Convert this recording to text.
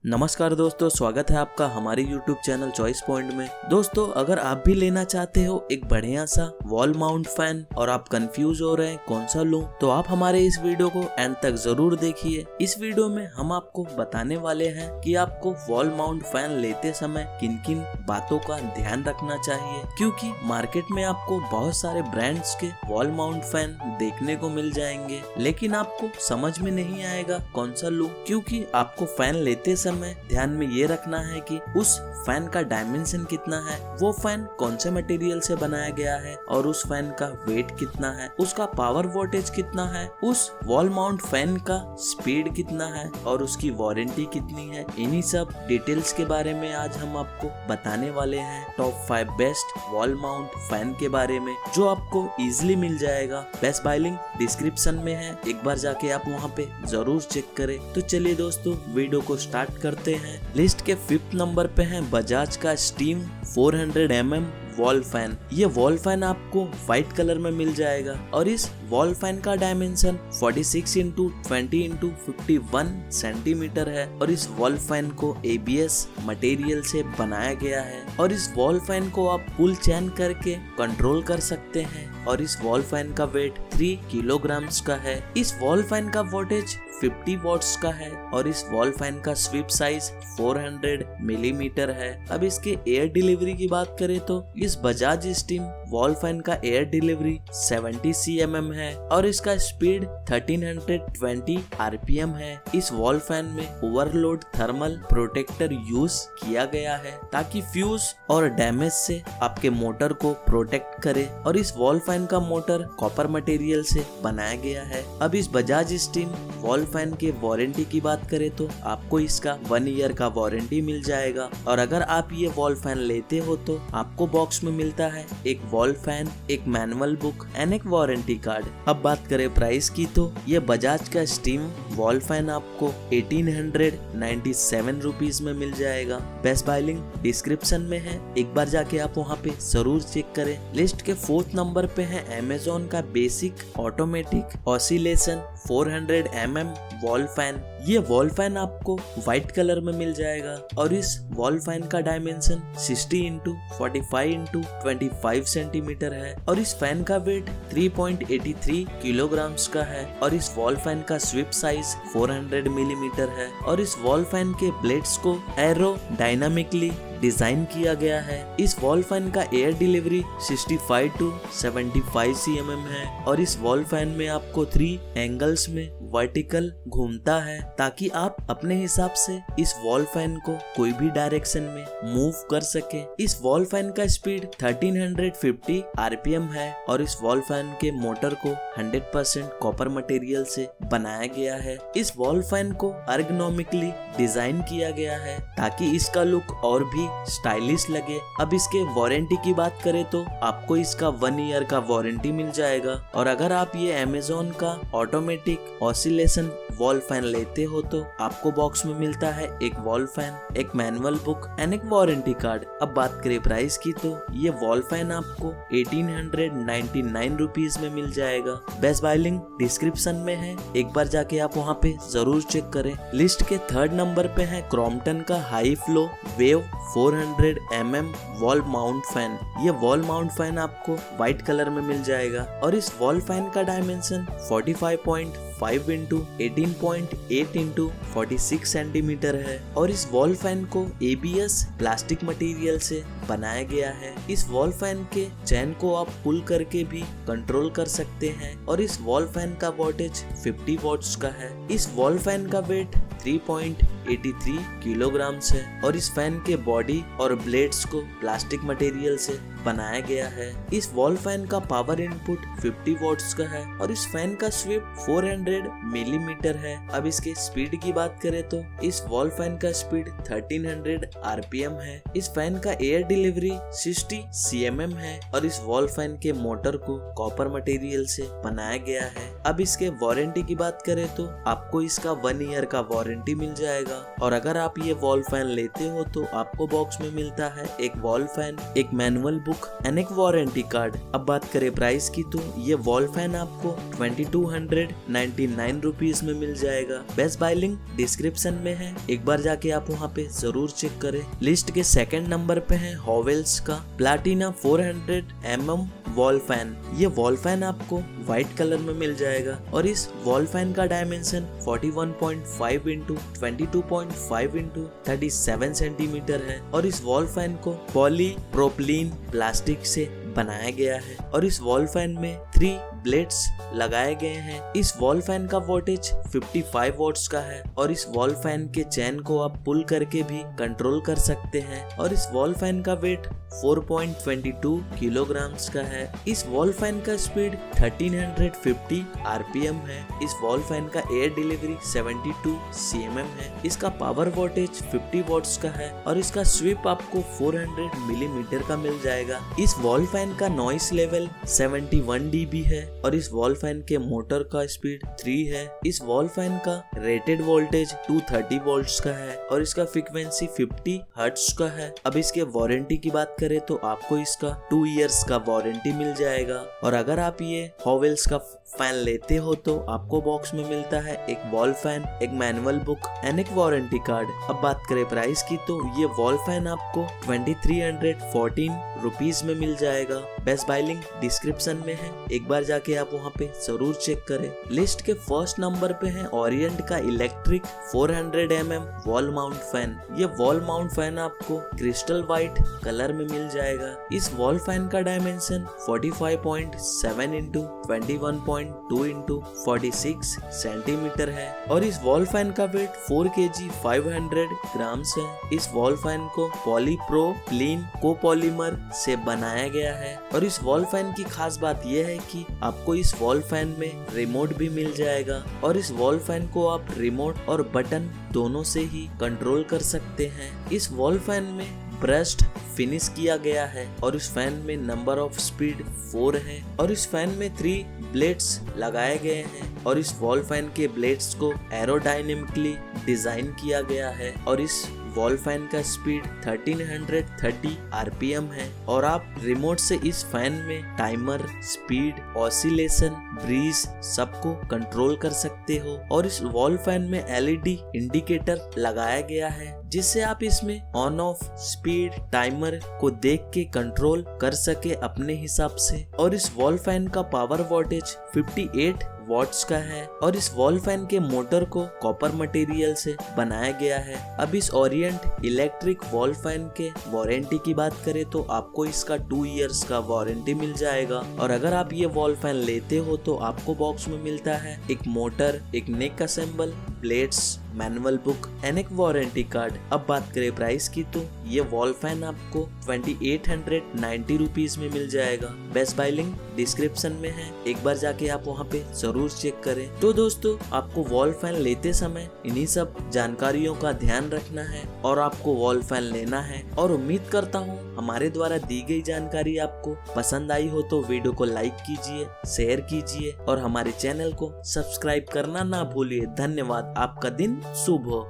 नमस्कार दोस्तों, स्वागत है आपका हमारे YouTube चैनल चॉइस पॉइंट में। दोस्तों, अगर आप भी लेना चाहते हो एक बढ़िया सा वॉल माउंट फैन और आप कंफ्यूज हो रहे हैं कौन सा लूं, तो आप हमारे इस वीडियो को एंड तक जरूर देखिए। इस वीडियो में हम आपको बताने वाले हैं कि आपको वॉल माउंट फैन लेते समय किन किन बातों का ध्यान रखना चाहिए, क्योंकि मार्केट में आपको बहुत सारे ब्रांड्स के वॉल माउंट फैन देखने को मिल जाएंगे, लेकिन आपको समझ में नहीं आएगा कौन सा लूं, क्योंकि आपको फैन लेते समय ध्यान में ये रखना है कि उस फैन का डायमेंशन कितना है, वो फैन कौन से मटेरियल से बनाया गया है और उस फैन का वेट कितना है, उसका पावर वोल्टेज कितना है, उस वॉल माउंट फैन का स्पीड कितना है और उसकी वारंटी कितनी है। इन्हीं सब डिटेल्स के बारे में आज हम आपको बताने वाले हैं। Top 5 best wall mount fan के बारे में, जो आपको इजीली मिल जाएगा। बेस्ट बाय लिंक डिस्क्रिप्शन में है, एक बार जाके आप वहाँ पे जरूर चेक करें। तो चलिए दोस्तों, वीडियो को स्टार्ट करते हैं। लिस्ट के 5th नंबर पे है बजाज का स्टीम 400 mm वॉल फैन। ये वॉल फैन आपको व्हाइट कलर में मिल जाएगा और इस वॉल फैन का डायमेंशन 46 × 20 × 51 सेंटीमीटर है और इस वॉल फैन को ABS मटेरियल से बनाया गया है और इस वॉल फैन को आप पुल चैन करके कंट्रोल कर सकते हैं और इस वॉल फैन का वेट 3 किलोग्राम्स का है। इस वॉल फैन का वोल्टेज 50 वॉट्स का है और इस वॉल फैन का स्वीप साइज 400 मिलीमीटर है। अब इसके एयर डिलीवरी की बात करें तो इस बजाज स्टीम वॉल फैन का एयर डिलीवरी 70 cm है और इसका स्पीड 1320 RPM है। इस वॉल फैन में ओवरलोड थर्मल प्रोटेक्टर यूज किया गया है ताकि फ्यूज और डैमेज से आपके मोटर को प्रोटेक्ट करे और इस वॉल फैन का मोटर कॉपर मटेरियल से बनाया गया है। अब इस बजाज स्टीम वॉल फैन के वारंटी की बात करें तो आपको इसका 1 ईयर का वारंटी मिल जाएगा और अगर आप ये वॉल फैन लेते हो तो आपको बॉक्स में मिलता है एक वॉल फैन, एक मैनुअल बुक एंड एक वारंटी कार्ड। अब बात करें प्राइस की तो ये बजाज का स्टीम वॉल फैन आपको 1897 रुपीज में मिल जाएगा। बेस्ट बाय लिंक डिस्क्रिप्शन में है, एक बार जाके आप वहाँ पे जरूर चेक करें। लिस्ट के 4th नंबर पे है अमेज़न का basic automatic oscillation 400 mm wall fan. ये वॉल फैन आपको व्हाइट कलर में मिल जाएगा और इस वॉल फैन का डायमेंशन 60 × 45 × 25 सेंटीमीटर है और इस फैन का वेट 3.83 किलोग्राम्स का है और इस वॉल फैन का स्वीप साइज 400 मिलीमीटर है और इस वॉल फैन के ब्लेड्स को एरोडायनामिकली डिजाइन किया गया है। इस वॉल फैन का एयर डिलीवरी 65 to 75 cm है और इस वॉल फैन में आपको 3 एंगल्स में वर्टिकल घूमता है ताकि आप अपने हिसाब से इस वॉल फैन को कोई भी डायरेक्शन में मूव कर सके। इस वॉल फैन का स्पीड 1350 RPM है और इस वॉल फैन के मोटर को 100% कॉपर मटेरियल से बनाया गया है। इस वॉल फैन को एर्गोनॉमिकली डिजाइन किया गया है ताकि इसका लुक और भी स्टाइलिश लगे। अब इसके वारंटी की बात करें तो आपको इसका 1 ईयर का वारंटी मिल जाएगा और अगर आप ये अमेज़न का ऑटोमेटिक ऑसिलेशन वॉल फैन लेते हो तो आपको बॉक्स में मिलता है एक वॉल फैन, एक मैनुअल बुक एंड एक वारंटी कार्ड। अब बात करें प्राइस की तो ये वॉल फैन आपको 1899 रुपीज में मिल जाएगा। बेस्ट बाय लिंक डिस्क्रिप्शन में है, एक बार जाके आप वहाँ पे जरूर चेक करें। लिस्ट के 3rd नंबर पे है क्रॉम्पटन का high flow wave 400 mm wall mount fan. ये वॉल माउंट फैन आपको व्हाइट कलर में मिल जाएगा और इस वॉल फैन का डायमेंशन 45.5 × 18.8 × 46 सेंटीमीटर है और इस वॉल फैन को ABS प्लास्टिक मटेरियल से बनाया गया है। इस वॉल फैन के चैन को आप पुल करके भी कंट्रोल कर सकते हैं और इस वॉल फैन का वोल्टेज 50 वॉट्स का है। इस वॉल फैन का वेट 3.83 किलोग्राम्स है और इस फैन के बॉडी और ब्लेड्स को प्लास्टिक मटेरियल से बनाया गया है। इस वॉल फैन का पावर इनपुट 50 वॉट्स का है और इस फैन का स्वीप 400 मिलीमीटर है। अब इसके स्पीड की बात करें तो इस वॉल फैन का स्पीड 1300 RPM है। इस फैन का एयर डिलीवरी 60 cm है और इस वॉल फैन के मोटर को कॉपर मटेरियल से बनाया गया है। अब इसके वारंटी की बात करें तो आपको इसका 1 ईयर का वारंटी मिल जाएगा जाएगा। और अगर आप ये वॉल फैन लेते हो तो आपको बॉक्स में मिलता है एक वॉल फैन, एक मैनुअल बुक एंड एक वारंटी कार्ड। अब बात करें प्राइस की तो ये वॉल फैन आपको 2299 रुपीज में मिल जाएगा। बेस्ट बाय लिंक डिस्क्रिप्शन में है, एक बार जाके आप वहाँ पे जरूर चेक करें। लिस्ट के सेकंड नंबर पे है हॉवेल्स का प्लैटिना 400 mm वॉल फैन। ये वॉल फैन आपको व्हाइट कलर में मिल जाएगा और इस वॉल फैन का डायमेंशन 41.5 इंटू 22.5 इंटू 37 सेंटीमीटर है और इस वॉल फैन को पॉलीप्रोपिलीन प्लास्टिक से बनाया गया है और इस वॉल फैन में 3 ब्लेड्स लगाए गए हैं। इस वॉल फैन का वोल्टेज 55 वॉट्स का है और इस वॉल फैन के चैन को आप पुल करके भी कंट्रोल कर सकते हैं और इस वॉल फैन का वेट 4.22 किलोग्राम्स का है। इस वॉल फैन का स्पीड 1350 आरपीएम है। इस वॉल फैन का एयर डिलीवरी 72 cmm है। इसका पावर वोल्टेज 50 वॉट्स का है और इसका स्वीप आपको 400 मिलीमीटर का मिल जाएगा। इस वॉल फैन का नॉइस लेवल 71 dB है और इस वॉल फैन के मोटर का स्पीड 3 है। इस वॉल फैन का रेटेड वोल्टेज 230 वोल्ट्स का है और इसका फ्रीक्वेंसी 50 हर्ट्ज का है। अब इसके वारंटी की बात करें तो आपको इसका 2 इयर्स का वारंटी मिल जाएगा। और अगर आप ये हॉवेल्स का फैन लेते हो तो आपको बॉक्स में मिलता है एक वॉल फैन, एक मैनुअल बुक एंड एक वारंटी कार्ड। अब बात करें प्राइस की तो ये वॉल फैन आपको 2314 रुपीज में मिल जाएगा। बेस्ट बाय लिंक डिस्क्रिप्शन में है, एक बार जाके आप वहाँ पे जरूर चेक करें। लिस्ट के फर्स्ट नंबर पे है ओरिएंट का electric 400 mm wall mount fan. ये वॉल माउंट फैन आपको क्रिस्टल व्हाइट कलर में मिल जाएगा। इस वॉल फैन का डायमेंशन 45.7 इंटू 21.2 इंटू 46 सेंटीमीटर है और इस वॉल फैन का वेट 4 kg 500 ग्राम्स है। इस वॉल फैन को पॉलीप्रोपिलीन कोपॉलीमर से बनाया गया है और इस वॉल फैन की खास बात यह है कि आपको इस वॉल फैन में रिमोट भी मिल जाएगा और इस वॉल फैन को आप रिमोट और बटन दोनों से ही कंट्रोल कर सकते हैं। इस वॉल फैन में ब्रश्ड फिनिश किया गया है और इस फैन में नंबर ऑफ स्पीड 4 है और इस फैन में 3 ब्लेड्स लगाए गए हैं और इस वॉल फैन के ब्लेड्स को एरोडायनेमिकली डिजाइन किया गया है और इस वॉल फैन का स्पीड 1330 आरपीएम है और आप रिमोट से इस फैन में टाइमर, स्पीड, ऑसिलेशन, ब्रीज सबको कंट्रोल कर सकते हो और इस वॉल फैन में एलईडी इंडिकेटर लगाया गया है जिससे आप इसमें ऑन ऑफ स्पीड टाइमर को देख के कंट्रोल कर सके अपने हिसाब से। और इस वॉल फैन का पावर वोल्टेज 58 वॉट्स का है और इस वॉल फैन के मोटर को कॉपर मटेरियल से बनाया गया है। अब इस ओरिएंट इलेक्ट्रिक वॉल फैन के वारंटी की बात करें तो आपको इसका 2 इयर्स का वारंटी मिल जाएगा और अगर आप ये वॉल फैन लेते हो तो आपको बॉक्स में मिलता है एक मोटर, एक neck assemble, blades, manual book and एक वारंटी कार्ड। अब बात करें प्राइस की तो ये वॉल फैन आपको 2890 रुपीज में मिल जाएगा। बेस्ट बाय लिंक डिस्क्रिप्शन में है, एक बार जाके आप वहाँ पे जरूर चेक करें। तो दोस्तों आपको वॉल फैन लेते समय इन्हीं सब जानकारियों का ध्यान रखना है और आपको वॉल फैन लेना है और उम्मीद करता हूँ हमारे द्वारा दी गई जानकारी आपको पसंद आई हो तो वीडियो को लाइक कीजिए, शेयर कीजिए और हमारे चैनल को सब्सक्राइब करना ना भूलिए। धन्यवाद, आपका दिन शुभ हो।